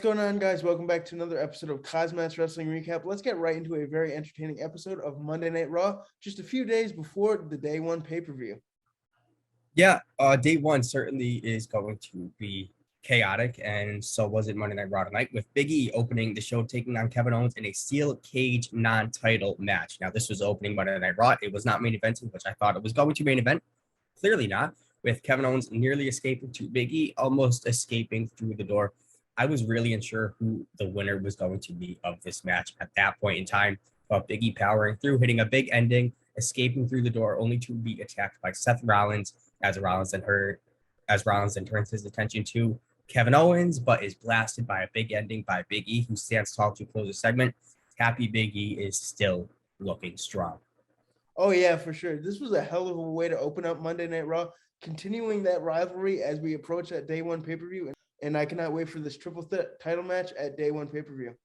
going on, guys? Welcome back to another episode of KozMatt's Wrestling Recap. Let's get right into a very entertaining episode of Monday Night Raw, just a few days before the day one pay-per-view. Yeah, day one certainly is going to be chaotic, and so was it Monday Night Raw tonight, with Big E opening the show, taking on Kevin Owens in a steel cage non-title match. Now, this was opening Monday Night Raw. It was not main eventing, which I thought it was going to main event. Clearly not, with Kevin Owens nearly escaping to Big E, almost escaping through the door. I was really unsure who the winner was going to be of this match at that point in time, but Big E powering through, hitting a big ending, escaping through the door, only to be attacked by Seth Rollins as Rollins then turns his attention to Kevin Owens, but is blasted by a big ending by Big E, who stands tall to close the segment. Happy Big E is still looking strong. Oh, yeah, for sure. This was a hell of a way to open up Monday Night Raw, continuing that rivalry as we approach that day one pay-per-view. And I cannot wait for this triple title match at day one pay-per-view.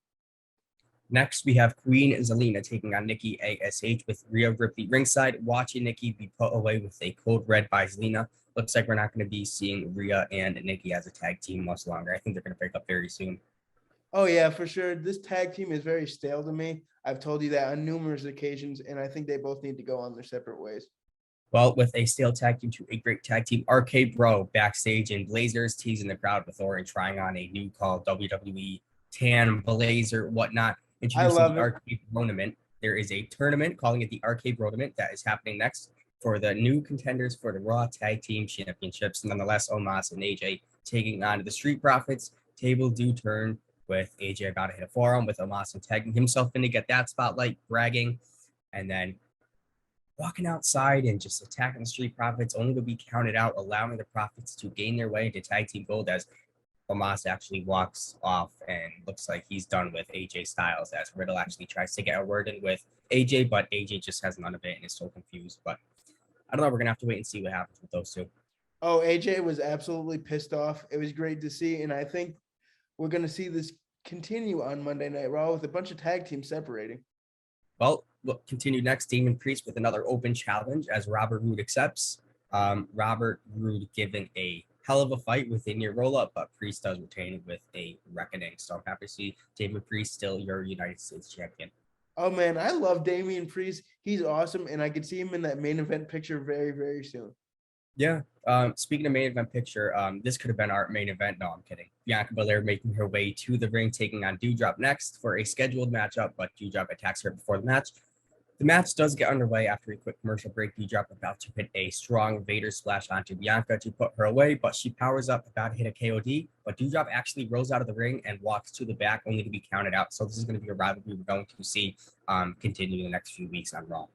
Next, we have Queen Zelina taking on Nikki ASH with Rhea Ripley ringside, watching Nikki be put away with a code red by Zelina. Looks like we're not going to be seeing Rhea and Nikki as a tag team much longer. I think they're going to break up very soon. Oh, yeah, for sure. This tag team is very stale to me. I've told you that on numerous occasions, and I think they both need to go on their separate ways. Well, with a stale tag team to a great tag team, RK Bro backstage in Blazers, teasing the crowd with Orin trying on a new called WWE Tan Blazer, whatnot. Introducing the Arcade Tournament. There is a tournament, calling it the Arcade Tournament, that is happening next for the new contenders for the Raw Tag Team Championships. Nonetheless, Omos and AJ taking on the Street Profits. Table do turn with AJ about to hit a forearm, with Omos tagging himself in to get that spotlight, bragging, and then walking outside and just attacking the Street Profits, only to be counted out, allowing the Profits to gain their way into Tag Team Gold as Omos actually walks off and looks like he's done with AJ Styles, as Riddle actually tries to get a word in with AJ, but AJ just has none of it and is so confused. But I don't know. We're going to have to wait and see what happens with those two. Oh, AJ was absolutely pissed off. It was great to see, and I think we're going to see this continue on Monday Night Raw with a bunch of tag teams separating. Well, we'll continue next. Damon Priest with another open challenge as Robert Roode accepts. Robert Roode giving a hell of a fight with a near roll-up, but Priest does retain with a reckoning. So I'm happy to see Damien Priest still your United States champion. Oh, man, I love Damian Priest. He's awesome, and I could see him in that main event picture very, very soon. Yeah. Speaking of main event picture, this could have been our main event. No, I'm kidding. Bianca Belair making her way to the ring, taking on Doudrop next for a scheduled matchup, but Doudrop attacks her before the match. The match does get underway after a quick commercial break. Doudrop about to hit a strong Vader splash onto Bianca to put her away, but she powers up, about to hit a KOD. But Doudrop actually rolls out of the ring and walks to the back, only to be counted out. So this is going to be a rivalry we're going to see continue in the next few weeks on Raw.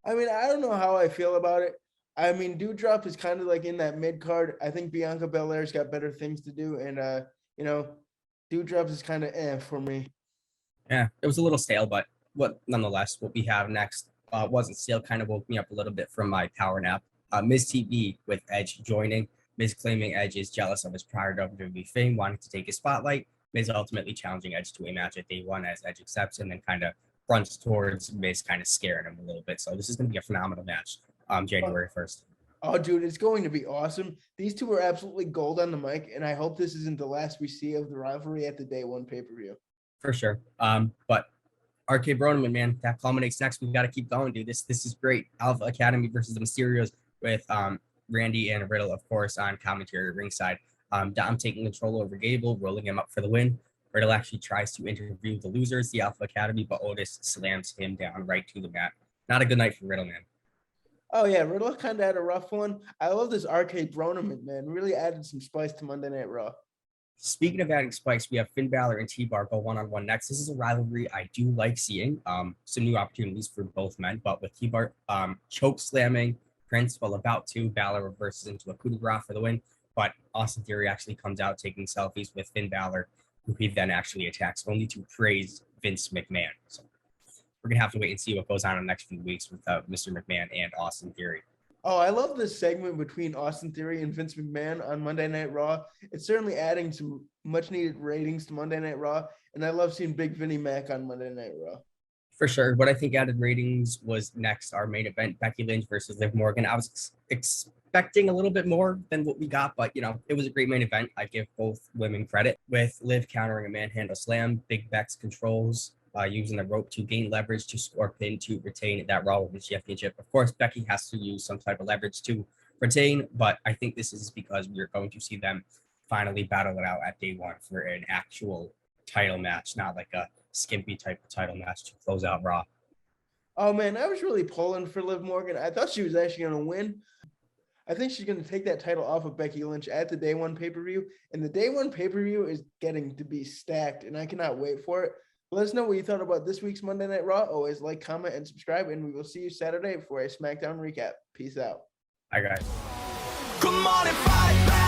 I mean, I don't know how I feel about it. I mean, Doudrop is kind of like in that mid card. I think Bianca Belair's got better things to do, and Doudrop is kind of for me. Yeah, it was a little stale, but nonetheless, what we have next wasn't stale. Kind of woke me up a little bit from my power nap. Miz TV with Edge joining. Miz claiming Edge is jealous of his prior WWE fame, wanting to take his spotlight. Miz ultimately challenging Edge to a match at day one, as Edge accepts, and then kind of fronts towards Miz, kind of scaring him a little bit. So this is going to be a phenomenal match. January 1st. Oh, dude, it's going to be awesome. These two are absolutely gold on the mic, and I hope this isn't the last we see of the rivalry at the day one pay-per-view. For sure. But RK Bronman, man, that culminates next. We've got to keep going, dude. This is great. Alpha Academy versus the Mysterios with Randy and Riddle, of course, on commentary ringside. Dom taking control over Gable, rolling him up for the win. Riddle actually tries to interview the losers, the Alpha Academy, but Otis slams him down right to the mat. Not a good night for Riddle, man. Oh, yeah, Riddle kind of had a rough one. I love this RK Bronman, man. Really added some spice to Monday Night Raw. Speaking of adding spice, we have Finn Balor and T-Bar go one-on-one next. This is a rivalry I do like seeing. Some new opportunities for both men, but with T-Bar choke slamming Prince while about to, Balor reverses into a coup de grace for the win, but Austin Theory actually comes out taking selfies with Finn Balor, who he then actually attacks, only to praise Vince McMahon. So we're going to have to wait and see what goes on in the next few weeks with Mr. McMahon and Austin Theory. Oh, I love this segment between Austin Theory and Vince McMahon on Monday Night Raw. It's certainly adding some much-needed ratings to Monday Night Raw, and I love seeing Big Vinnie Mac on Monday Night Raw. For sure. What I think added ratings was next, our main event, Becky Lynch versus Liv Morgan. I was expecting a little bit more than what we got, but it was a great main event. I give both women credit, with Liv countering a manhandle slam, Big Beck's controls, using the rope to gain leverage to score pin to retain that Raw Women's Championship. Of course, Becky has to use some type of leverage to retain, but I think this is because we're going to see them finally battle it out at day one for an actual title match, not like a skimpy type of title match to close out Raw. Oh man, I was really pulling for Liv Morgan. I thought she was actually going to win. I think she's going to take that title off of Becky Lynch at the day one pay-per-view. And the day one pay-per-view is getting to be stacked, and I cannot wait for it. Let us know what you thought about this week's Monday Night Raw. Always like, comment, and subscribe, and we will see you Saturday for a SmackDown recap. Peace out. Bye, guys. Come on and fight back.